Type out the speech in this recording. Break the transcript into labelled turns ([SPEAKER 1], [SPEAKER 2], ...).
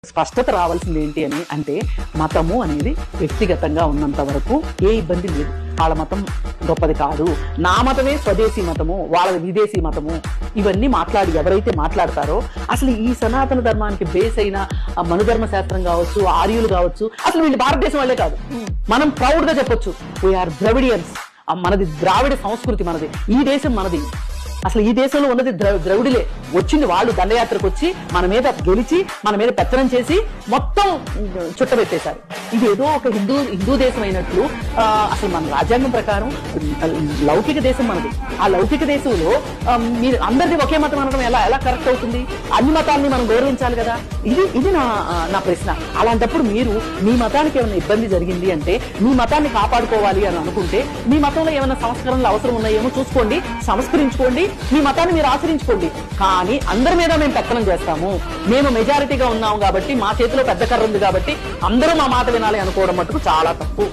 [SPEAKER 1] స్పష్టత రావాల్సింది ఏంటి అని అంటే మతము అనేది వ్యక్తిగతంగా ఉన్నంత వరకు ఏ ఇబ్బంది లేదు. వాళ్ళ మతం గొప్పది కాదు, నా మతమే స్వదేశీ మతము, వాళ్ళ విదేశీ మతము, ఇవన్నీ ఎవరైతే మాట్లాడతారో అసలు ఈ సనాతన ధర్మానికి బేస్ అయిన మనుధర్మ శాస్త్రం కావచ్చు, ఆర్యులు కావచ్చు, అసలు వీళ్ళు భారతదేశం వాళ్ళే కాదు. మనం ప్రౌడ్ గా చెప్పొచ్చు, వీఆర్ ద్రవిడియన్స్. మనది ద్రావిడ సంస్కృతి, మనది ఈ దేశం మనది. అసలు ఈ దేశంలో ఉన్నది ద్రవిడులే. వచ్చింది వాళ్ళు దండయాత్రకు వచ్చి మన మీద గెలిచి మన మీద పెత్తనం చేసి మొత్తం చుట్టబెట్టేశారు. ఇది ఏదో ఒక హిందూ దేశం అయినట్లు. అసలు మన రాజ్యాంగం ప్రకారం లౌకిక దేశం మనది. ఆ లౌకిక దేశంలో మీరు అందరిది ఒకే మతం అనడం ఎలా కరెక్ట్ అవుతుంది? అన్ని మతాలని మనం గౌరవించాలి కదా. ఇది నా ప్రశ్న. అలాంటప్పుడు మీరు మీ మతానికి ఏమైనా ఇబ్బంది జరిగింది అంటే మీ మతాన్ని కాపాడుకోవాలి అని అనుకుంటే మీ మతంలో ఏమైనా సంస్కరణలు అవసరం ఉన్నాయేమో చూసుకోండి, సంస్కరించుకోండి, మీ మతాన్ని మీరు ఆచరించుకోండి. కానీ అందరి మీద మేము పెత్తనం చేస్తాము, మేము మెజారిటీగా ఉన్నాము కాబట్టి, మా చేతిలో పెద్ద కర్ర ఉంది కాబట్టి అందరూ మా మాట వినాలి అనుకోవడం మటుకు చాలా తప్పు.